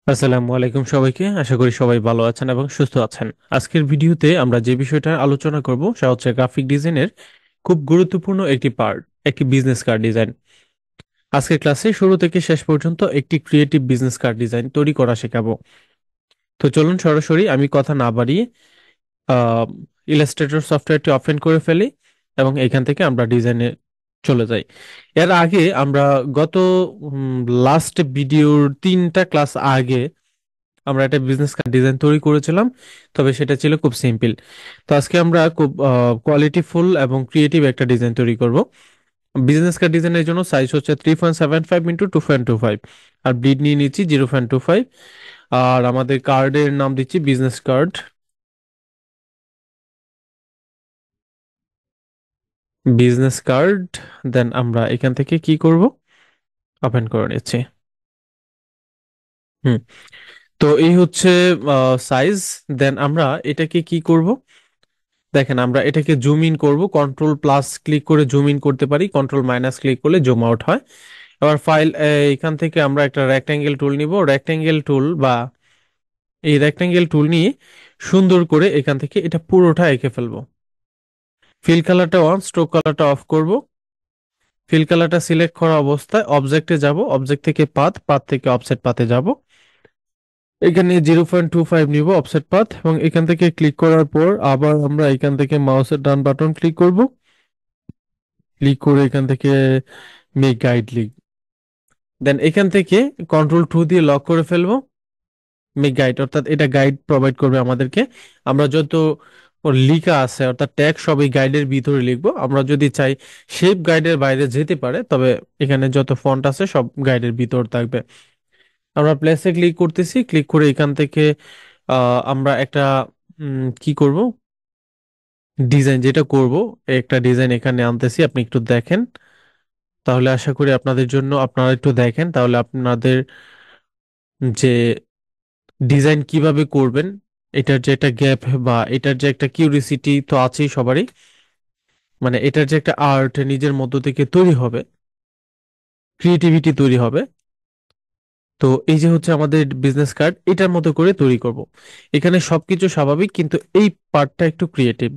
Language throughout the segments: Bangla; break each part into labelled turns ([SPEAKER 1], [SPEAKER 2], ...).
[SPEAKER 1] আসসালামু আলাইকুম সবাইকে। আশা করি সবাই ভালো আছেন এবং সুস্থ আছেন। আজকের ভিডিওতে আমরা যে বিষয়টা আলোচনা করব সেটা হচ্ছে গ্রাফিক ডিজাইনের খুব গুরুত্বপূর্ণ একটি পার্ট, একটি বিজনেস কার্ড ডিজাইন। আজকের ক্লাসে শুরু থেকে শেষ পর্যন্ত একটি ক্রিয়েটিভ বিজনেস কার্ড ডিজাইন তৈরি করা শেখাবো। তো চলুন সরাসরি আমি কথা না বাড়িয়ে আহ ইলাস্ট্রেটর সফটওয়্যারটি ওপেন করে ফেলি এবং এখান থেকে আমরা ডিজাইনে চলে যাই। এর আগে আমরা গত লাস্ট ভিডিওর 3টা ক্লাস আগে আমরা একটা বিজনেস কার্ড ডিজাইন তৈরি করেছিলাম, তবে সেটা ছিল খুব সিম্পল। তো আজকে আমরা খুব কোয়ালিটিফুল এবং ক্রিয়েটিভ একটা ডিজাইন তৈরি করব। বিজনেস কার্ড ডিজাইনের জন্য সাইজ হচ্ছে 3.75 × 2.25, আর ব্লিড নিয়ে নিচ্ছি 0.25, আর আমাদের কার্ডের নাম দিচ্ছি বিজনেস কার্ড। বিজনেস কার্ড, দেন আমরা এখান থেকে কি করব, ওপেন করে নিচ্ছি। হুম। তো এই হচ্ছে সাইজ। দেন আমরা এটাকে কি করব, দেখেন আমরা এটাকে জুম ইন করব, কন্ট্রোল প্লাস ক্লিক করে জুম ইন করতে পারি, কন্ট্রোল মাইনাস ক্লিক করলে জুম আউট হয়। এবার ফাইল, এখান থেকে আমরা একটা রেক্টেঙ্গেল টুল নিব, রেক্টেঙ্গেল টুল বা এই রেক্টেঙ্গেল টুল নিয়ে সুন্দর করে এখান থেকে এটা পুরোটা এঁকে ফেলবো। ফিল কালারটা অন, স্ট্রোক কালারটা অফ করব। ফিল কালারটা সিলেক্ট করা অবস্থায় অবজেক্টে যাব, অবজেক্ট থেকে পাথ, পাথ থেকে অফসেট পাথে যাব। এখানে 0.25 নিব অফসেট পাথ, এবং এখান থেকে ক্লিক করার পর আবার আমরা এখান থেকে মাউসের ডান বাটন ক্লিক করব। ক্লিক করে এখান থেকে মেক গাইড লিঙ্ক, দেন এখান থেকে কন্ট্রোল 2 দিয়ে লক করে ফেলবো। মেক গাইড অর্থাৎ এটা গাইড প্রোভাইড করবে আমাদেরকে। আমরা যত ওর লিখা আছে অর্থাৎ ট্যাগ সব এই গাইডের ভিতরে লিখবো। আমরা যদি চাই শেপ গাইডের বাইরে যেতে পারে, তবে এখানে যত ফন্ট আছে সব গাইডের ভিতর থাকবে। আমরা প্লেসে ক্লিক করতেছি, ক্লিক করে এখান থেকে আমরা একটা কি করব, ডিজাইন যেটা করব, একটা ডিজাইন এখানে আনতেছি। আপনি একটু দেখেন, তাহলে আশা করি আপনাদের জন্য, আপনারা একটু দেখেন তাহলে আপনাদের যে ডিজাইন কিভাবে করবেন, এটার যে একটা গ্যাপ বা এটার যে একটা কিউরিসিটি তো আছেই সবারই, মানে এটার যে একটা আর্ট নিজের মধ্য থেকে তৈরি হবে, ক্রিয়েটিভিটি তৈরি হবে। তো এই যে হচ্ছে আমাদের বিজনেস কার্ড, এটার মতো করে তৈরি করব। এখানে সবকিছু স্বাভাবিক, কিন্তু এই পার্টটা একটু ক্রিয়েটিভ।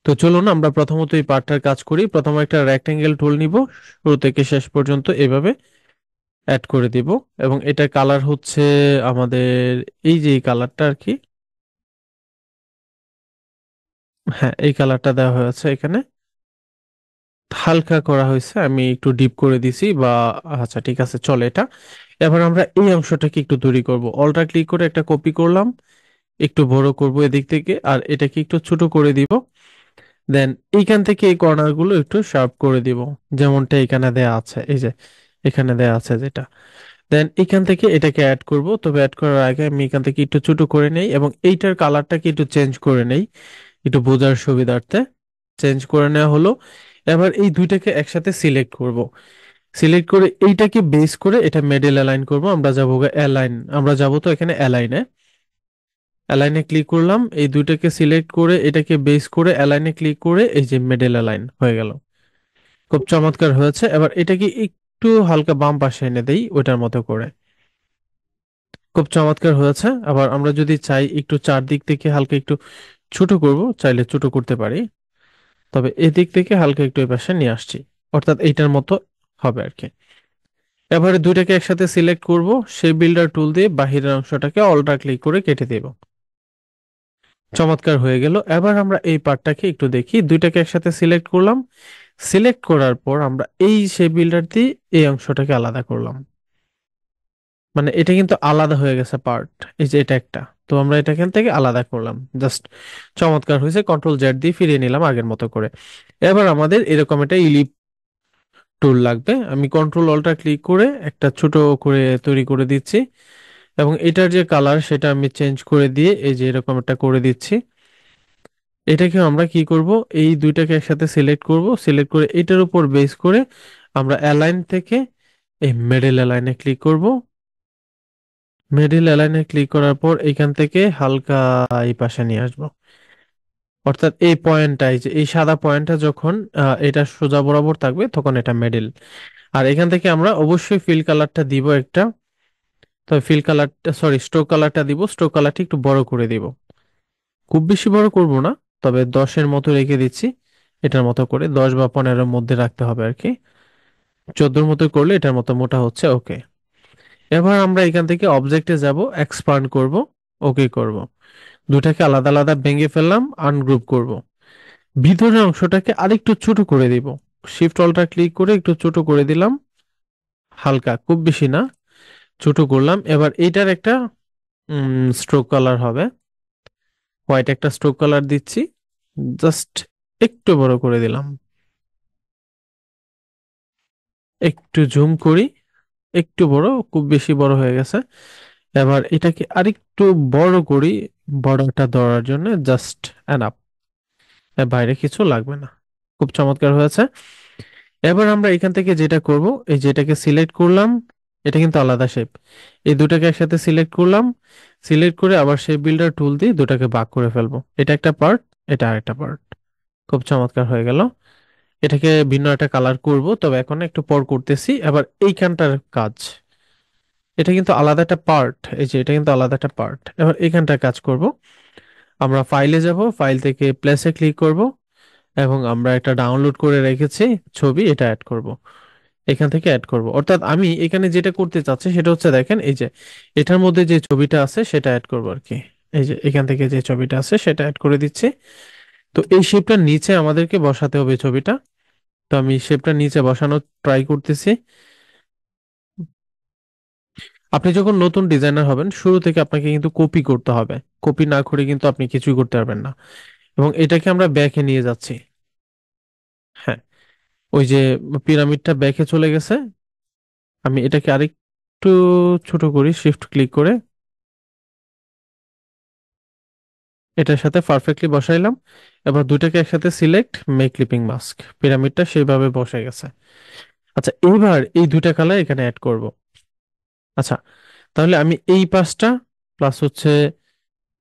[SPEAKER 1] তো চলুন আমরা প্রথমত এই পার্টটার কাজ করি। প্রথমে একটা রেক্টেঙ্গেল টুল নিব, শুরু থেকে শেষ পর্যন্ত এভাবে অ্যাড করে দিব, এবং এটার কালার হচ্ছে আমাদের এই যে এই কালারটা আর কি। হ্যাঁ, এই কালারটা দেওয়া হয়েছে এখানে, হালকা করা হয়েছে, আমি একটু ডিপ করে দিছি বা আচ্ছা ঠিক আছে চলে এটা। এবার আমরা এই অংশটাকে একটু তৈরি করব। অলটা ক্লিক করে একটা কপি করলাম, একটু বড় করব এদিক থেকে, আর এটাকে একটু ছোট করে দিব। দেন এইখান থেকে এই কর্নার গুলো একটু শার্প করে দিব, যেমনটা এখানে দেয়া আছে, এই যে এখানে দেয়া আছে যেটা। দেন এখান থেকে এটাকে অ্যাড করব, তবে অ্যাড করার আগে আমি এখান থেকে একটু ছোট করে নেই এবং এইটার কালারটাকে একটু চেঞ্জ করে নেই, একটু বোঝার সুবিধার্থে। চেঞ্জ করে নেওয়া হলো। এবার এই দুইটাকে একসাথে সিলেক্ট করব। সিলেক্ট করে এইটাকে বেস করে এটা মিডল অ্যালাইন করব। আমরা যাবো অ্যালাইন, আমরা যাব তো এখানে অ্যালাইনে। অ্যালাইনে ক্লিক করলাম, এই দুইটাকে সিলেক্ট করে এটাকে বেস করে অ্যালাইনে ক্লিক করে এই যে মিডল অ্যালাইন হয়ে গেল। খুব চমৎকার হয়েছে। এবার এটাকে একটু হালকা বাম পাশে এনে দেই ওইটার মতো করে। খুব চমৎকার হয়েছে। আবার আমরা যদি চাই একটু চারদিক থেকে হালকা একটু ছোট করব, চাইলে ছোট করতে পারি, তবে এদিক থেকে হালকা একটু এই পাশে নিয়ে আসছি, অর্থাৎ এইটার মতো হবে আর কি। এবারে দুইটাকে একসাথে সিলেক্ট করব, সেই বিল্ডার টুল দিয়ে বাহিরের অংশটাকে অল্টা ক্লিক করে কেটে দেব। চমৎকার হয়ে গেল। এবার আমরা এই পার্টটাকে একটু দেখি, দুইটাকে একসাথে সিলেক্ট করলাম। সিলেক্ট করার পর আমরা এই সেই বিল্ডার দিয়ে এই অংশটাকে আলাদা করলাম, মানে এটা কিন্তু আলাদা হয়ে গেছে পার্ট। এই যে এটা একটা, তো আমরা এটা এখান থেকে আলাদা করলাম জাস্ট। চমৎকার হয়েছে। কন্ট্রোল Z দিয়ে ফিরিয়ে নিলাম আগের মতো করে। এবার আমাদের এরকম একটা ইলিপ টুল লাগবে। আমি কন্ট্রোল অল্টা ক্লিক করে একটা ছোট করে তৈরি করে দিচ্ছি, এবং এটার যে কালার সেটা আমি চেঞ্জ করে দিয়ে এই যে এরকম একটা করে দিচ্ছি। এটাকে আমরা কি করব, এই দুইটাকে একসাথে সিলেক্ট করব, সিলেক্ট করে এটার উপর বেস করে আমরা অ্যালাইন থেকে এই মিডল অ্যালাইনে ক্লিক করব। মিডল অ্যালাইনে ক্লিক করার পর এখান থেকে হালকা এই পাশে নিয়ে আসবো, অর্থাৎ এই পয়েন্টটা, এই যে এই সাদা পয়েন্টটা যখন এটা সোজা বরাবর থাকবে তখন এটা মিডল। আর এখান থেকে আমরা অবশ্যই ফিল কালারটা দিব একটা। তবে ফিল কালারটা, সরি, স্ট্রোক কালারটা দিব, স্ট্রোক কালারটা একটু বড় করে দিব। খুব বেশি বড় করব না, তবে 10-এর মতো রেখে দিচ্ছি। এটার মতো করে 10 বা 15-এর মধ্যে রাখতে হবে আর কি। 14-এর মতো করলে এটার মতো মোটা হচ্ছে, ওকে। এবার আমরা এখান থেকে অবজেক্টে যাব, এক্সপান্ড করব, ওকে করব। দুটাকে আলাদা আলাদা ভেঙে ফেললাম, আনগ্রুপ করব। ভিতরের অংশটাকে আরেকটু ছোট করে দিব। শিফট অল্টার ক্লিক করে একটু ছোট করে দিলাম, হালকা, খুব বেশি না, ছোট করলাম। এবার এইটার একটা স্ট্রোক কালার হবে, হোয়াইট একটা স্ট্রোক কালার দিচ্ছি, জাস্ট একটু বড় করে দিলাম। একটু জুম করি, একটু বড়, খুব বেশি বড় হয়ে গেছে। এবার এটাকে আরেকটু বড় করি, বড়টা ধরার জন্য জাস্ট এনাফ, এর বাইরে কিছু লাগবে না। খুব চমৎকার হয়েছে। এবার আমরা এখান থেকে যেটা করব, এই যেটাকে সিলেক্ট করলাম, এটা কিন্তু আলাদা শেপ, এই দুটাকে একসাথে সিলেক্ট করলাম, সিলেক্ট করে আবার শেপ বিল্ডার টুল দিয়ে দুটাকে ভাগ করে ফেলবো। এটা একটা পার্ট, এটা আরেকটা পার্ট। খুব চমৎকার হয়ে গেল। এটাকে ভিন্ন একটা কালার করব, তবে এখন একটু পর করতেছি। এবার এইখানটার কাজ, এটা কিন্তু আলাদা একটা পার্ট, এই যে এটা কিন্তু আলাদা একটা পার্ট। এবার এইখানটার কাজ করব। আমরা ফাইলে যাব, ফাইল থেকে প্লেসে ক্লিক করব, এবং আমরা একটা ডাউনলোড করে রেখেছি ছবি, এটা অ্যাড করব। এখান থেকে অ্যাড করব, অর্থাৎ আমি এখানে যেটা করতে চাচ্ছি সেটা হচ্ছে, দেখেন এই যে এটার মধ্যে যে ছবিটা আছে সেটা অ্যাড করব আর কি। এই যে এখান থেকে যে ছবিটা আছে সেটা অ্যাড করে দিচ্ছি। তো এই শেপটার নিচে আমাদেরকে বসাতে হবে ছবিটা। তো আমি শেপটা নিচে বসানোর ট্রাই করতেছি। আপনি যখন নতুন ডিজাইনার হবেন, শুরু থেকে আপনাকে কিন্তু কপি করতে হবে। কপি না করে কিন্তু আপনি কিছুই করতে পারবেন না। এবং এটাকে আমরা ব্যাকে নিয়ে যাচ্ছি। হ্যাঁ, ওই যে পিরামিডটা ব্যাকে চলে গেছে। আমি এটাকে আরেকটু ছোট করি, শিফট ক্লিক করে এটার সাথে পারফেক্টলি বসাইলাম। এবার দুইটাকে একসাথে সিলেক্ট, মেক ক্লিপিং মাস্ক, পিরামিডটা সেইভাবে বসে গেছে। আচ্ছা, এবার এই দুইটা কালার এখানে অ্যাড করব। আচ্ছা, তাহলে আমি এই পাশটা প্লাস হচ্ছে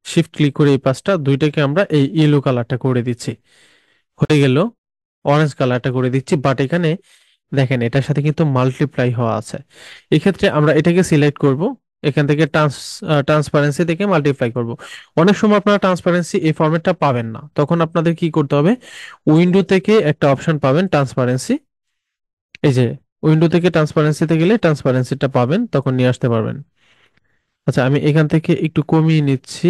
[SPEAKER 1] শিফট ক্লিক করে এই পাশটা দুইটাকে আমরা এই ইয়েলো কালারটা করে দিচ্ছি, হয়ে গেল। অরেঞ্জ কালারটা করে দিচ্ছি, বাট এখানে দেখেন এটার সাথে কিন্তু মাল্টিপ্লাই হওয়া আছে। এক্ষেত্রে আমরা এটাকে সিলেক্ট করব, এখান থেকে ট্রান্সপারেন্সি থেকে মাল্টিপ্লাই করব। অনেক সময় আপনারা ট্রান্সপারেন্সি এই ফরম্যাটটা পাবেন না, তখন আপনাদের কি করতে হবে, উইন্ডো থেকে একটা অপশন পাবেন ট্রান্সপারেন্সি, এই যে উইন্ডো থেকে ট্রান্সপারেন্সিতে গেলে ট্রান্সপারেন্সিটা পাবেন, তখন নিয়ে আসতে পারবেন। আচ্ছা, আমি এখান থেকে একটু কমিয়ে নিচ্ছি,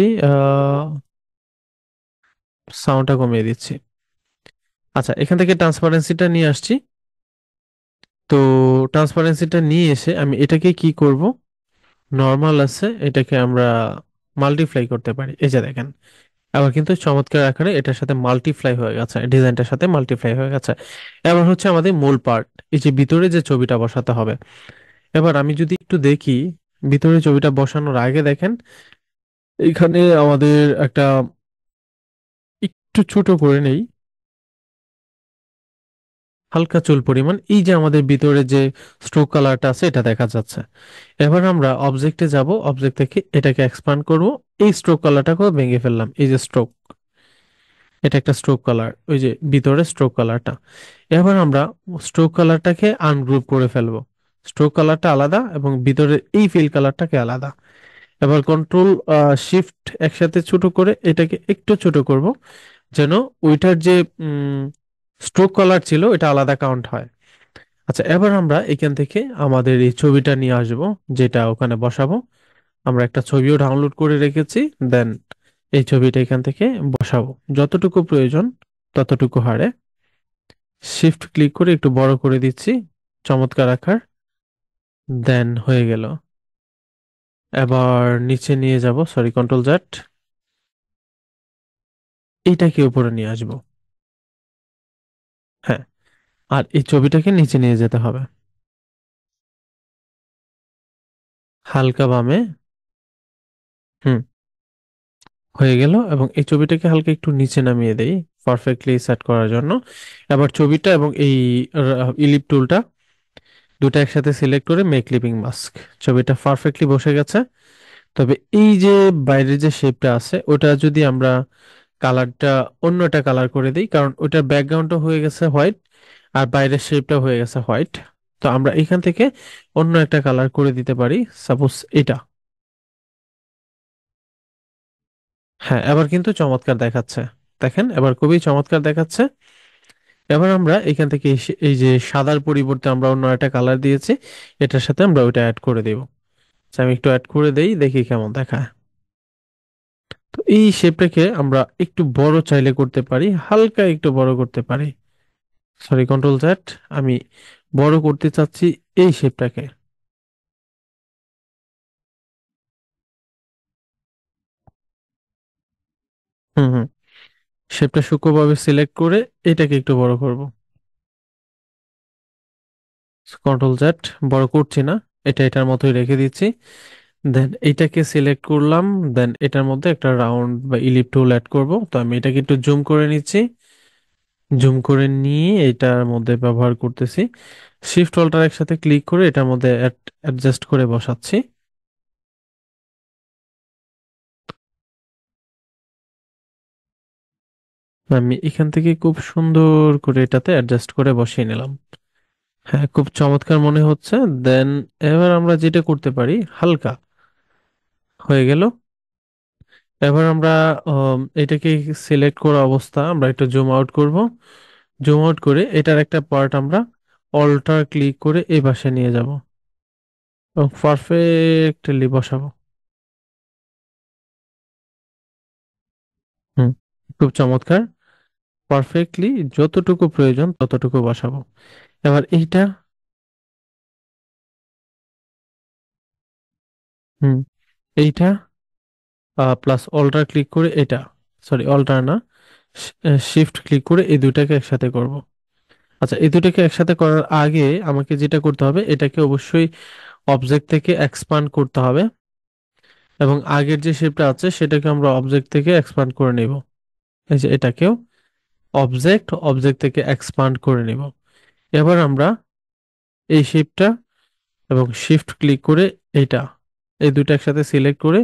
[SPEAKER 1] সাউন্ডটা কমিয়ে দিচ্ছি। আচ্ছা, এখান থেকে ট্রান্সপারেন্সিটা নিয়ে আসছি। তো ট্রান্সপারেন্সিটা নিয়ে এসে আমি এটাকে কি করব, নর্মাল আছে এটাকে আমরা মাল্টিপ্লাই করতে পারি, এই যে দেখেন। আবার কিন্তু চমৎকার আকারে এটার সাথে মাল্টিপ্লাই হয়ে গেছে, ডিজাইনটার সাথে মাল্টিপ্লাই হয়ে গেছে। এবার হচ্ছে আমাদের মূল পার্ট, এই যে ভিতরে যে ছবিটা বসাতে হবে। এবার আমি যদি একটু দেখি, ভিতরে ছবিটা বসানোর আগে দেখেন এখানে আমাদের একটা, একটু ছোট করে নেই, হালকা চুল পরিমাণ, এই যে আমাদের ভিতরে যে স্ট্রোক কালারটা আছে এটা দেখা যাচ্ছে। এবার আমরা অবজেক্টে যাব, অবজেক্ট থেকে এটাকে এক্সপান্ড করব। এই স্ট্রোক কালারটাকেও ভেঙে ফেললাম, এই যে স্ট্রোক, এটা একটা স্ট্রোক কালার, ওই যে ভিতরে স্ট্রোক কালারটা। এবার আমরা স্ট্রোক কালারটাকে আনগ্রুপ করে ফেলবো। স্ট্রোক কালারটা আলাদা এবং ভিতরে এই ফিল কালারটাকে আলাদা। এবার কন্ট্রোল শিফট একসাথে ছোট করে এটাকে একটু ছোট করব, যেন ওইটার যে স্ট্রোক কালার ছিল এটা আলাদা কাউন্ট হয়। আচ্ছা, এবার আমরা এখান থেকে আমাদের এই ছবিটা নিয়ে আসব, যেটা ওখানে বসাবো। আমরা একটা ছবিও ডাউনলোড করে রেখেছি, দেন এই ছবিটা এখান থেকে বসাবো যতটুকু প্রয়োজন ততটুকু হারে। শিফট ক্লিক করে একটু বড় করে দিচ্ছি, চমৎকার আকার, দেন হয়ে গেল। এবার নিচে নিয়ে যাব, সরি, কন্ট্রোল জেড, এইটাকে উপরে নিয়ে আসবো। হ্যাঁ, আর এই ছবিটাকে নিচে নিয়ে যেতে হবে, হালকা বামে। হুম, হয়ে গেল। এবং এই ছবিটাকে হালকা একটু নিচে নামিয়ে দেই পারফেক্টলি সেট করার জন্য। এবার ছবিটা এবং এই ইলিপ টুলটা দুটো একসাথে সিলেক্ট করে মেক ক্লিপিং মাস্ক, ছবিটা পারফেক্টলি বসে গেছে। তবে এই যে বাইরের যে শেপটা আছে ওটা যদি আমরা কালারটা অন্য একটা কালার করে দিই, কারণ ওটার ব্যাকগ্রাউন্ডটা হয়ে গেছে হোয়াইট আর বাইরের শেপটা হয়ে গেছে হোয়াইট। তো আমরা এখান থেকে অন্য একটা কালার করে দিতে পারি, সাপোজ এটা। হ্যাঁ, এবার কিন্তু চমৎকার দেখাচ্ছে। দেখেন এবার খুবই চমৎকার দেখাচ্ছে। এবার আমরা এখান থেকে এই যে সাদার পরিবর্তে আমরা অন্য একটা কালার দিয়েছি, এটার সাথে আমরা ওইটা অ্যাড করে দেব। আমি একটু অ্যাড করে দেই, দেখি কেমন দেখায়। তো এই শেপটাকে আমরা একটু বড় চাইলে করতে পারি, হালকা একটু বড় করতে পারি। Sorry, control Z. আমি বড় করতে চাচ্ছি এই শেপটাকে। হুম হুম। শেপটা সূক্ষ্মভাবে সিলেক্ট করে এটাকে একটু বড় করব। Control Z. বড় করছি না, এটা এটার মতোই রেখে দিচ্ছি। দেন এটাকে সিলেক্ট করলাম। দেন এটার মধ্যে একটা রাউন্ড বা ইলিপ টুল অ্যাড করব। তো আমি এটাকে একটু জুম করে নিচ্ছি। জুম করে নিয়ে এটার মধ্যে ব্যবহার করতেছি। শিফট অল্টার একসাথে ক্লিক করে এটার মধ্যে অ্যাডজাস্ট করে বসাচ্ছি। আমি এখান থেকে খুব সুন্দর করে এটাতে অ্যাডজাস্ট করে বসিয়ে নিলাম। হ্যাঁ, খুব চমৎকার মনে হচ্ছে। দেন এবার আমরা যেটা করতে পারি, হালকা হয়ে গেল। এবার আমরা এটাকে সিলেক্ট করা অবস্থা আমরা একটু জুম আউট করব। জুম আউট করে এটার একটা পার্ট আমরা অল্টার ক্লিক করে এই পাশে নিয়ে যাব এবং পারফেক্টলি বসাবো। হুম, খুব চমৎকার। পারফেক্টলি যতটুকু প্রয়োজন ততটুকু বসাবো। এবার এইটা। হুম, এইটা প্লাস অল্টার ক্লিক করে এটা, সরি অল্টার না, শিফট ক্লিক করে এই দুইটাকে একসাথে করব। আচ্ছা, এই দুটাকে একসাথে করার আগে আমাকে যেটা করতে হবে, এটাকে অবশ্যই অবজেক্ট থেকে এক্সপান্ড করতে হবে এবং আগের যে শেপটা আছে সেটাকে আমরা অবজেক্ট থেকে এক্সপান্ড করে নিব। এই যে এটাকেও অবজেক্ট অবজেক্ট থেকে এক্সপান্ড করে নিব। এবার আমরা এই শেপটা এবং শিফট ক্লিক করে এইটা, এই দুটো একসাথে সিলেক্ট করে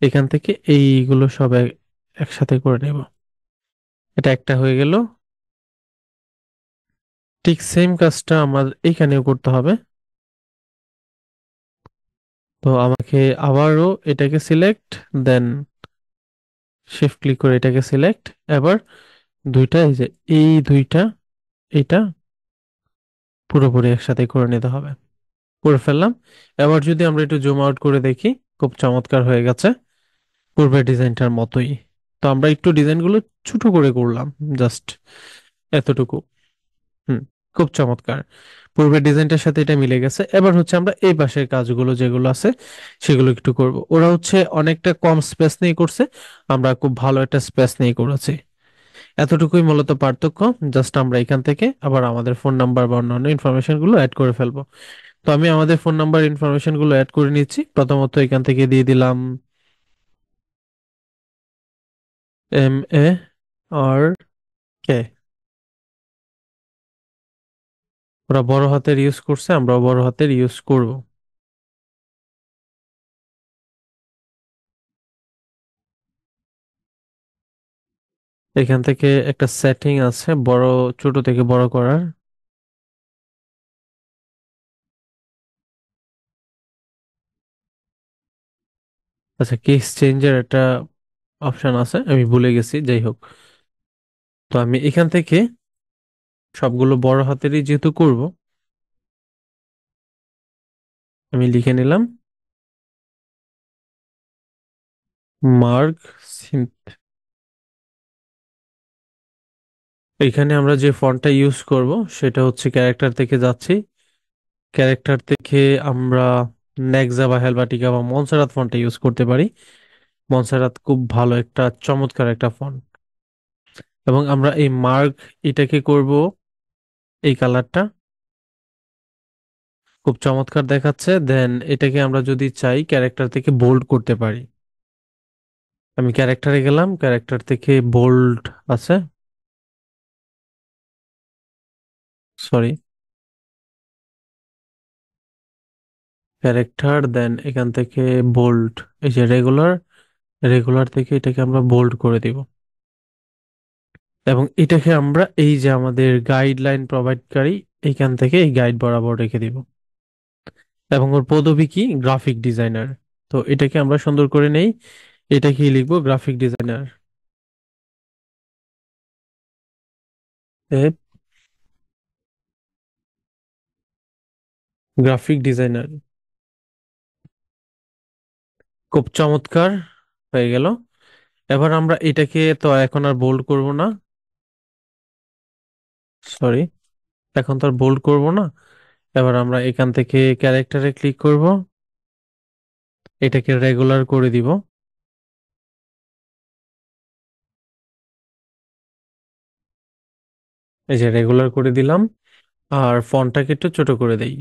[SPEAKER 1] এখান থেকে এইগুলো সব একসাথে করে নেব। এটা একটা হয়ে গেল। ঠিক সেম কাজটা আমার এইখানেও করতে হবে। তো আমাকে আবারও এটাকে সিলেক্ট, দেন শিফট ক্লিক করে এটাকে সিলেক্ট। এবার দুইটা, এই যে এই দুইটা, এটা পুরোপুরি একসাথে করে নিতে হবে। করে ফেললাম। এবার যদি আমরা একটু জুম আউট করে দেখি, খুব চমৎকার হয়ে গেছে, পূর্বের ডিজাইনটার মতোই। তো আমরা একটু ডিজাইনগুলো ছোট করে করলাম, জাস্ট এতটুকু। হুম, খুব চমৎকার। পূর্বের ডিজাইনটার সাথে এটা মিলে গেছে। এবার হচ্ছে আমরা এই পাশের কাজগুলো যেগুলো আছে সেগুলো একটু করব। ওরা হচ্ছে অনেকটা কম স্পেস নিয়ে করছে, আমরা খুব ভালো একটা স্পেস নিয়ে করেছি। এতটুকুই মূলত পার্থক্য। জাস্ট আমরা এখান থেকে আবার আমাদের ফোন নাম্বার বা অন্যান্য ইনফরমেশন গুলো অ্যাড করে ফেলবো। তো আমি আমাদের ফোন নাম্বার ইনফরমেশন গুলো অ্যাড করে নিচ্ছি। প্রথমত এখান থেকে দিয়ে দিলাম MARK। ওরা বড় হাতের ইউজ করছে, আমরাও বড় হাতের ইউজ করব। এখান থেকে একটা সেটিং আছে বড় ছোট থেকে বড় করার। আচ্ছা, কেস চেঞ্জের একটা অপশন আছে, আমি ভুলে গেছি, যাই হোক। তো আমি এখান থেকে সবগুলো বড় হাতেরই যেহেতু করব, আমি লিখে নিলাম মার্ক। এখানে আমরা যে ফন্টটা ইউজ করব সেটা হচ্ছে ক্যারেক্টার থেকে যাচ্ছি। ক্যারেক্টার থেকে আমরা নেক্সা বা হেলভাটিকা বা মনসারাত ফন্টটা ইউজ করতে পারি। মনসারাত খুব ভালো একটা চমৎকার একটা ফন্ট। এবং আমরা এই মার্ক এটাকে করব এই কালারটা, খুব চমৎকার দেখাচ্ছে। দেন এটাকে আমরা যদি চাই ক্যারেক্টার থেকে বোল্ড করতে পারি। আমি ক্যারেক্টারে গেলাম, ক্যারেক্টার থেকে বোল্ড আছে, সরি, ক্যারেক্টার, দেন এখান থেকে বোল্ড, এই যে রেগুলার, রেগুলার থেকে এটাকে আমরা বোল্ড করে দিব। এবং এটাকে আমরা এই যে আমাদের গাইডলাইন প্রোভাইডকারী, এইখান থেকে এই গাইড বরাবর রেখে দিব। এবং ওর পদবি কি, গ্রাফিক ডিজাইনার। তো এটাকে আমরা সুন্দর করে নেই, এটা কি লিখবো? Graphic designer. Graphic designer. খুব চমৎকার, হয়ে গেল। এবার আমরা এটাকে তো এখন আর বোল্ড করব না, সরি, এখন তো আর বোল্ড করব না। এবার আমরা এখান থেকে ক্যারেক্টারে ক্লিক করব, এটাকে রেগুলার করে দিব। এই যে রেগুলার করে দিলাম। আর ফন্টটাকে একটু ছোট করে দেই।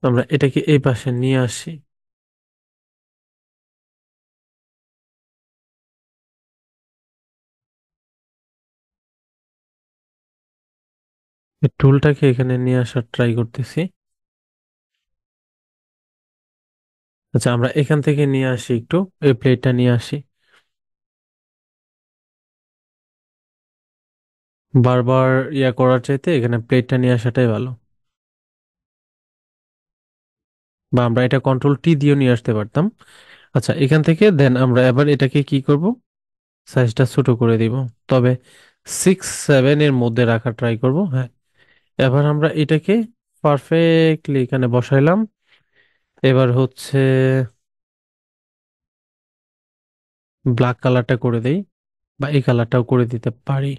[SPEAKER 1] আমরা এটাকে এই পাশে নিয়ে আসি। টুলটাকে এখানে নিয়ে আসার ট্রাই করতেছি। আচ্ছা, আমরা এখান থেকে নিয়ে আসি একটু, এই প্লেটটা নিয়ে আসি। বারবার ইয়া করার চাইতে এখানে প্লেটটা নিয়ে আসাটাই ভালো। বা আমরা এটা কন্ট্রোল টি দিয়েও নিয়ে আসতে পারতাম। আচ্ছা, এখান থেকে দেন আমরা এবার এটাকে কি করব, সাইজটা ছোট করে দিব। তবে 6-7 এর মধ্যে রাখার ট্রাই করব, হ্যাঁ। এবার আমরা এটাকে পারফেক্টলি এখানে বসাইলাম। এবার হচ্ছে ব্ল্যাক কালারটা করে দেই, বা এই কালারটাও করে দিতে পারি।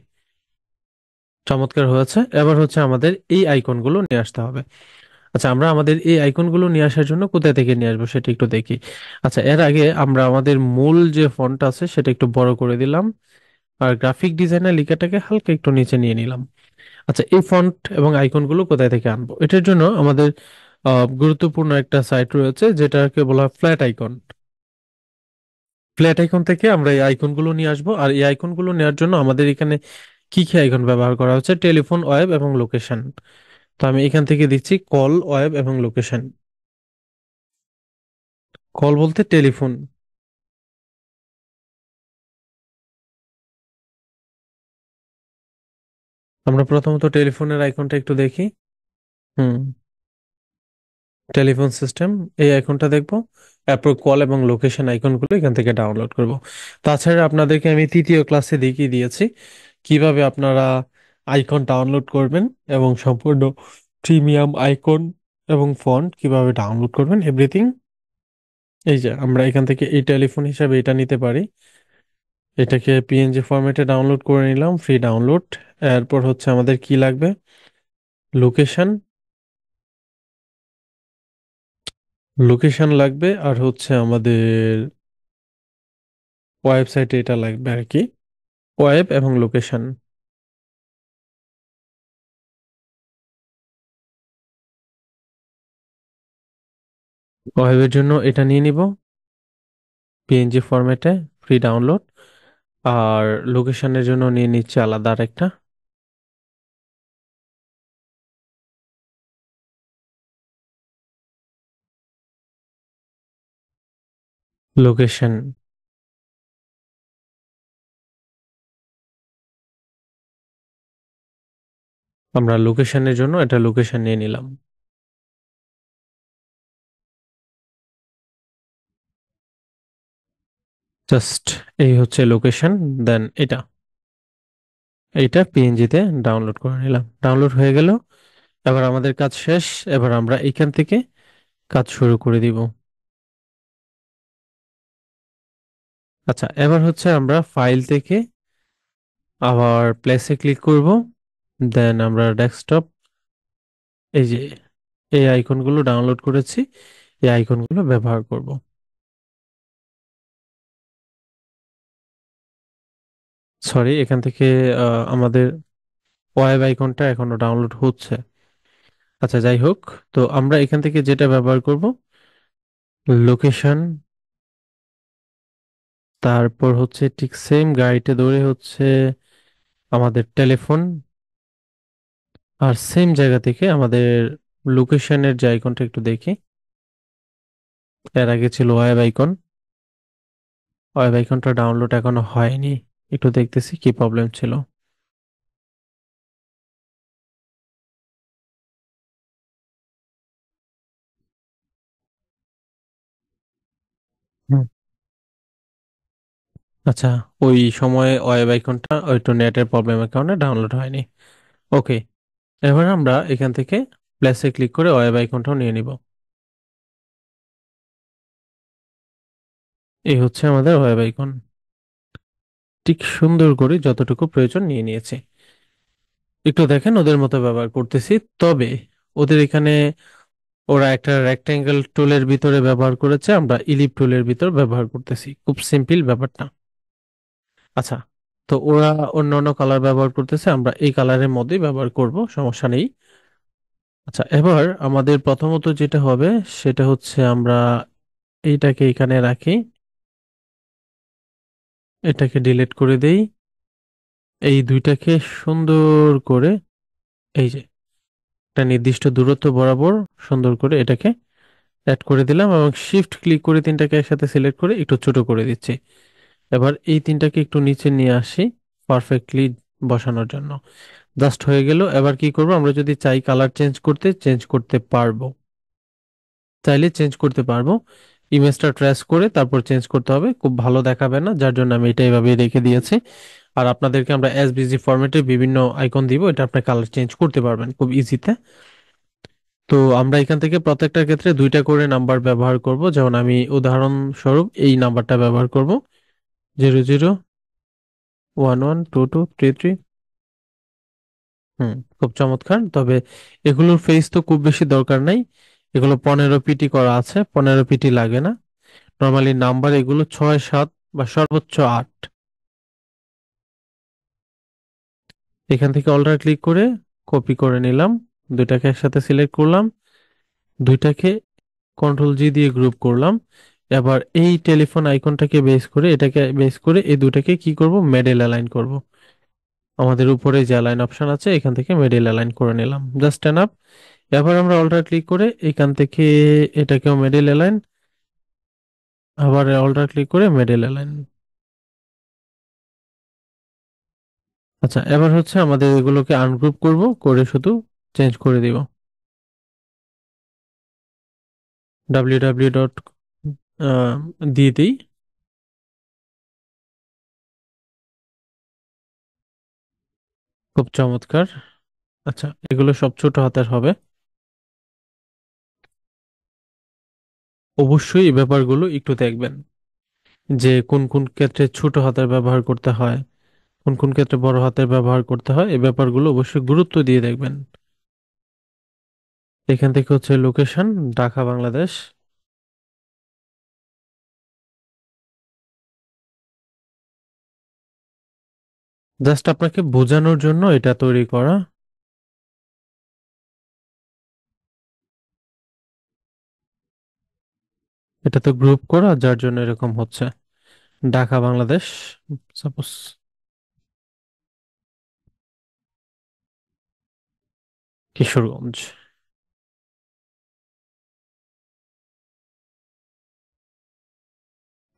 [SPEAKER 1] চমৎকার হয়েছে। এবার হচ্ছে আমাদের এই আইকনগুলো নিয়ে আসতে হবে। আচ্ছা, আমরা আমাদের এই আইকনগুলো নিয়ে আসার জন্য কোথা থেকে নিয়ে আসবো সেটা একটু দেখি। আচ্ছা, এর আগে আমরা আমাদের মূল যে ফন্ট আছে সেটা একটু বড় করে দিলাম। আর গ্রাফিক ডিজাইনার লেখাটাকে হালকা একটু নিচে নিয়ে নিলাম। আচ্ছা, এই ফন্ট এবং আইকনগুলো কোথায় থেকে আনবো? এটার জন্য আমাদের গুরুত্বপূর্ণ একটা সাইট রয়েছে যেটাকে বলা হয় ফ্ল্যাট আইকন। ফ্ল্যাট আইকন থেকে আমরা এই আইকনগুলো নিয়ে আসবো। আর এই আইকনগুলো নেওয়ার জন্য আমাদের এখানে কি কি আইকন ব্যবহার করা হচ্ছে? টেলিফোন, ওয়েব এবং লোকেশন। তো আমি এখান থেকে দিচ্ছি কল, ওয়েব এবং লোকেশন। কল বলতে টেলিফোন। আমরা প্রথমত টেলিফোনের আইকনটা একটু দেখি। হুম, টেলিফোন সিস্টেম, এই আইকনটা দেখবো। তারপর কল এবং লোকেশন আইকনগুলো এখান থেকে ডাউনলোড করব। তাছাড়া আপনাদেরকে আমি তৃতীয় ক্লাসে দেখিয়ে দিয়েছি কিভাবে আপনারা আইকন ডাউনলোড করবেন এবং সম্পূর্ণ প্রিমিয়াম আইকন এবং ফন্ট কিভাবে ডাউনলোড করবেন, এভরিথিং। এই যে আমরা এখান থেকে এই টেলিফোন হিসাবে এটা নিতে পারি। এটাকে পিএনজি ফরম্যাটে ডাউনলোড করে নিলাম, ফ্রি ডাউনলোড। এরপর হচ্ছে আমাদের কি লাগবে? লোকেশন। লোকেশন লাগবে, আর হচ্ছে আমাদের ওয়েবসাইটে এটা লাগবে আর কি। ওয়েব এবং লোকেশন। ওয়েবের জন্য এটা নিয়ে নিব পিএনজি ফরম্যাটে, ফ্রি ডাউনলোড। আর লোকেশনের জন্য নিয়ে নিচ্ছে আলাদা আরেকটা। লোকেশন। আমরা লোকেশনের জন্য এটা লোকেশন নিয়ে নিলাম। জাস্ট এই হচ্ছে লোকেশন। দেন এটা পিএনজিতে ডাউনলোড করে নিলাম, ডাউনলোড হয়ে গেল। এবার আমাদের কাজ শেষ। এবার আমরা এখান থেকে কাজ শুরু করে দিব। আচ্ছা, এবার হচ্ছে আমরা ফাইল থেকে আবার প্লেসে ক্লিক করব। দেন আমরা ডেস্কটপ, এই যে এই আইকনগুলো ডাউনলোড করেছি, এই আইকনগুলো ব্যবহার করব। সরি, এখান থেকে আমাদের ওয়েব আইকনটা এখনো ডাউনলোড হচ্ছে। আচ্ছা, যাই হোক। তো আমরা এখান থেকে যেটা ব্যবহার করব, লোকেশন। তারপর হচ্ছে ঠিক সেম গাড়িতে ধরে হচ্ছে আমাদের টেলিফোন। আর সেম জায়গা থেকে আমাদের লোকেশনের যে আইকনটা একটু দেখি। এর আগে ছিল ওয়েব আইকন। ওয়েব আইকনটা ডাউনলোড এখনো হয়নি, একটু দেখতেছি কি প্রবলেম ছিল। আচ্ছা, ওই সময় ওয়েব আইকনটা একটু নেটের প্রবলেমের কারণে ডাউনলোড হয়নি। ওকে, এবার আমরা এখান থেকে প্লেসে ক্লিক করে ওয়েব আইকনটাও নিয়ে নিব। এই হচ্ছে আমাদের ওয়েব আইকন। ঠিক সুন্দর করে যতটুকু প্রয়োজন নিয়ে নিয়েছি। একটু দেখেন ওদের মতো ব্যবহার করতেছি, তবে ওদের এখানে ওরা একটা রেক্টেঙ্গেল টুলের ভিতরে ব্যবহার করেছে, আমরা ইলিপ টুলের ভিতর ব্যবহার করতেছি। খুব সিম্পল ব্যাপারটা। আচ্ছা, তো ওরা অন্য অন্য কালার ব্যবহার করতেছে, আমরা এই কালারের মধ্যেই ব্যবহার করব, সমস্যা নেই। আচ্ছা, এবার আমাদের প্রথমত যেটা হবে সেটা হচ্ছে আমরা এইটাকে এখানে রাখি, এটাকে ডিলিট করে দেই, এই দুইটাকে সুন্দর করে এই যে একটা নির্দিষ্ট দূরত্ব বরাবর সুন্দর করে এটাকে অ্যাড করে দিলাম, এবং শিফট ক্লিক করে তিনটাকে একসাথে সিলেক্ট করে একটু ছোট করে দিচ্ছি। এবার এই তিনটাকে একটু নিচে নিয়ে আসি পারফেক্টলি বসানোর জন্য। জাস্ট হয়ে গেল। এবার কি করব, আমরা যদি চাই কালার চেঞ্জ করতে, চেঞ্জ করতে পারবো, চাইলে চেঞ্জ করতে পারবো। ইমেজটা ট্রেস করে তারপর চেঞ্জ করতে হবে, খুব ভালো দেখাবে না, যার জন্য আমি এটা এভাবে রেখে দিয়েছি। আর আপনাদেরকে আমরা এসভিজি ফরম্যাটে বিভিন্ন আইকন দিব, এটা আপনি কালার চেঞ্জ করতে পারবেন খুব ইজিতে। তো আমরা এখান থেকে প্রত্যেকটার ক্ষেত্রে দুইটা করে নাম্বার ব্যবহার করব, যেমন আমি উদাহরণস্বরূপ এই নাম্বারটা ব্যবহার করব, 00112233। খুব চমৎকার। তবে এগুলোর ফেস তো খুব বেশি দরকার নাই, এগুলো 15 পিটি করা আছে, 15 পিটি লাগে না। নর্মালি নাম্বার এগুলো 6 7 বা সর্বোচ্চ 8। এখান থেকে অল্টার ক্লিক করে কপি করে নিলাম, দুইটাকে একসাথে সিলেক্ট করলাম, দুইটাকে কন্ট্রোল জি দিয়ে গ্রুপ করলাম। এবার এই টেলিফোন আইকনটাকে বেস করে, এটাকে বেস করে এই দুটাকে কি করব, মেডেল অ্যালাইন করব। আমাদের উপরে যে অ্যালাইন অপশন আছে এখান থেকে মেডেল অ্যালাইন করে নিলাম, জাস্ট এনাফ। এবার আমরা অল্টার ক্লিক করে এখান থেকে এটাকেও মেডেল অ্যালাইন, আবার অল্টার ক্লিক করে মেডেল অ্যালাইন। আচ্ছা, এবার হচ্ছে আমাদের এগুলোকে আনগ্রুপ করব, করে শুধু চেঞ্জ করে দিব। www. দিয়ে দিই। খুব চমৎকার। আচ্ছা, এগুলো সব ছোট হাতের হবে। অবশ্যই এই ব্যাপারগুলো একটু দেখবেন, যে কোন কোন ক্ষেত্রে ছোট হাতের ব্যবহার করতে হয়, কোন কোন ক্ষেত্রে বড় হাতের ব্যবহার করতে হয়, এই ব্যাপারগুলো অবশ্যই গুরুত্ব দিয়ে দেখবেন। এখান থেকে হচ্ছে লোকেশন, ঢাকা বাংলাদেশ। জাস্ট আপনাকে বোঝানোর জন্য এটা তৈরি করা। এটা তো গ্রুপ করা, যার জন্য এরকম হচ্ছে। ঢাকা বাংলাদেশ, সাপোজ কিশোরগঞ্জ।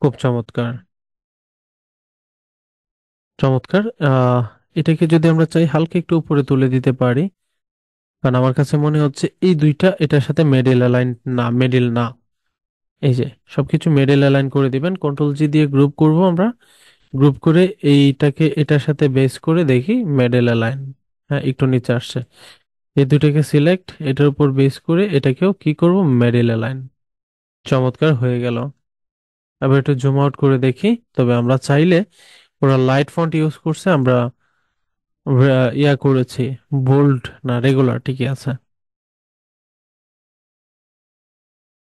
[SPEAKER 1] খুব চমৎকার। চমৎকার। এটাকে যদি আমরা চাই হালকা একটু উপরে তুলে দিতে পারি, কারণ আমার কাছে মনে হচ্ছে এই দুইটা এটার সাথে মেডেল অ্যালাইন না, মেডেল না। এই যে সবকিছু মেডেল অ্যালাইন করে দিবেন, কন্ট্রোল জি দিয়ে গ্রুপ করব আমরা, গ্রুপ করে এইটাকে এটার সাথে বেস করে দেখি মেডেল অ্যালাইন। হ্যাঁ, একটু নিচে আসছে। এই দুটাকে সিলেক্ট, এটার উপর বেস করে এটাকেও কি করব, মেডেল অ্যালাইন। চমৎকার হয়ে গেল। এবার একটু জুম আউট করে দেখি। তবে আমরা চাইলে, ওরা লাইট ফন্ট ইউজ করছে, আমরা ইয়া করেছি বোল্ড না রেগুলার, ঠিকই আছে।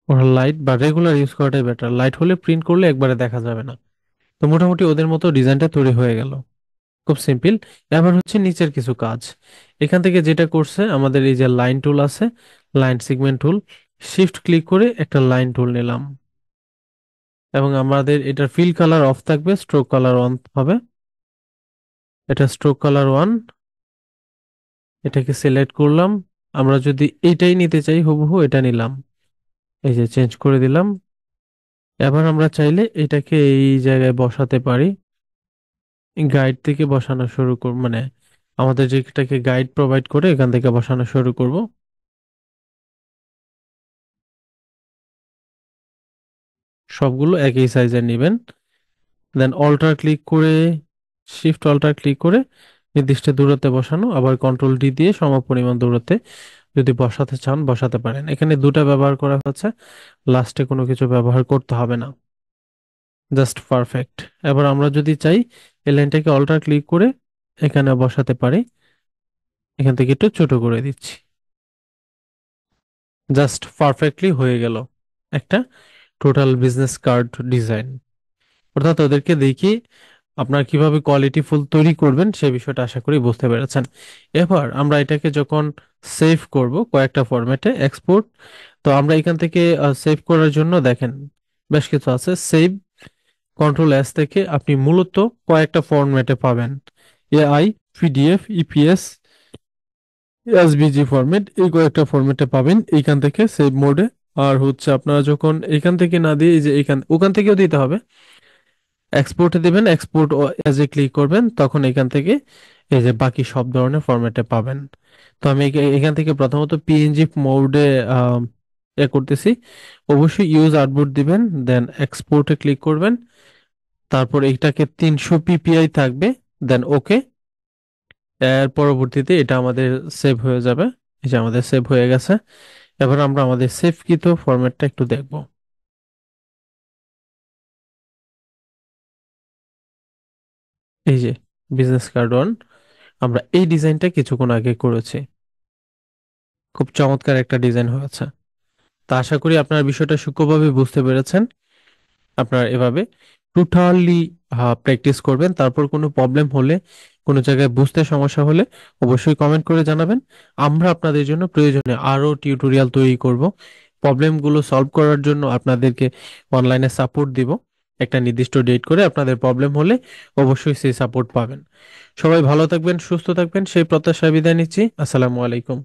[SPEAKER 1] ওরা লাইট বা রেগুলার ইউজ করাটাই বেটার, লাইট হলে প্রিন্ট করলে একবারে দেখা যাবে না। তো মোটামুটি ওদের মতো ডিজাইনটা তৈরি হয়ে গেল। খুব সিম্পল। এবার হচ্ছে নিচের কিছু কাজ। এখান থেকে যেটা করছে, আমাদের এই যে লাইন টুল আছে, লাইন সেগমেন্ট টুল, শিফট ক্লিক করে একটা লাইন টুল নিলাম, এবং আমাদের এটার ফিল কালার অফ থাকবে, স্ট্রোক কালার অন হবে। এটা স্ট্রোক কালার ওয়ান, এটাকে সিলেক্ট করলাম। আমরা যদি এটাই নিতে চাই হুবহু, এটা নিলাম, এই যে চেঞ্জ করে দিলাম। এবার আমরা চাইলে এটাকে এই জায়গায় বসাতে পারি। গাইড থেকে বসানো শুরু করব, মানে আমাদের যেটাকে গাইড প্রোভাইড করে এখান থেকে বসানো শুরু করব। সবগুলো একই সাইজের নেবেন। দেন অল্টার ক্লিক করে, শিফট অল্টার ক্লিক করে নির্দিষ্ট দূরত্বে বসানো, আবার কন্ট্রোল ডি দিয়ে সমপরিমাণ দূরত্বে যদি বসাতে চান বসাতে পারেন। এখানে দুটা ব্যবহার করা হচ্ছে, লাস্টে কোনো কিছু ব্যবহার করতে হবে না। Just perfect. এবার আমরা যদি চাই এই লাইনটাকে অল্টার ক্লিক করে এখানে বসাতে পারি। এখান থেকে একটু ছোট করে দিচ্ছি। জাস্ট পারফেক্টলি হয়ে গেল একটা টোটাল বিজনেস কার্ড ডিজাইন। অর্থাৎ ওদেরকে দেখি আপনার কিভাবে কোয়ালিটি ফুল তৈরি করবেন সে বিষয়টা আশা করি বুঝতে পেরেছেন। এবার আমরা এটাকে যখন সেভ করব কয়েকটা ফরম্যাটে এক্সপোর্ট, তো আমরা এখান থেকে সেভ করার জন্য দেখেন বেশ কিছু আছে। সেভ কন্ট্রোল এস থেকে আপনি মূলত কয়েকটা ফরম্যাটে পাবেন, AI, PDF, EPS, SVG format, এই কয়েকটা ফরম্যাটে পাবেন এইখান থেকে সেভ মোডে। আর হচ্ছে আপনারা যখন এখান থেকে না দিয়ে এই যে এখান ওখান থেকেও দিতে হবে, এক্সপোর্টে দিবেন, এক্সপোর্ট এজ এ ক্লিক করবেন, তখন এখান থেকে এই যে বাকি সব ধরনের ফরম্যাটে পাবেন। তো আমি এখান থেকে প্রথমত পিএনজি মোডে এ করতেছি। অবশ্যই ইউজ আর্টবোর্ড দিবেন, দেন এক্সপোর্টে ক্লিক করবেন, তারপর এইটাকে 300 পিপিআই থাকবে, দেন ওকে। এর পরবর্তীতে এটা আমাদের সেভ হয়ে যাবে। এই যে আমাদের সেভ হয়ে গেছে। এবার আমরা আমাদের সেভকৃত ফরম্যাটটা একটু দেখব। এই যে বিজনেস কার্ড ওয়ান, আমরা এই ডিজাইনটা কিছুক্ষণ আগে করেছি। খুব চমৎকার একটা ডিজাইন হয়েছে। তা আশা করি আপনার বিষয়টা সূক্ষ্মভাবে বুঝতে পেরেছেন। আপনারা এভাবে টোটালি প্র্যাকটিস করবেন, তারপর কোনো প্রবলেম হলে, কোনো জায়গায় বুঝতে সমস্যা হলে অবশ্যই কমেন্ট করে জানাবেন। আমরা আপনাদের জন্য প্রয়োজনে আরো টিউটোরিয়াল তৈরি করব। প্রবলেমগুলো সলভ করার জন্য আপনাদেরকে অনলাইনে সাপোর্ট দিব। একটা নির্দিষ্ট ডেট করে আপনাদের প্রবলেম হলে অবশ্যই সেই সাপোর্ট পাবেন। সবাই ভালো থাকবেন, সুস্থ থাকবেন, সেই প্রত্যাশায় বিদায় নিচ্ছি। আসসালামু আলাইকুম।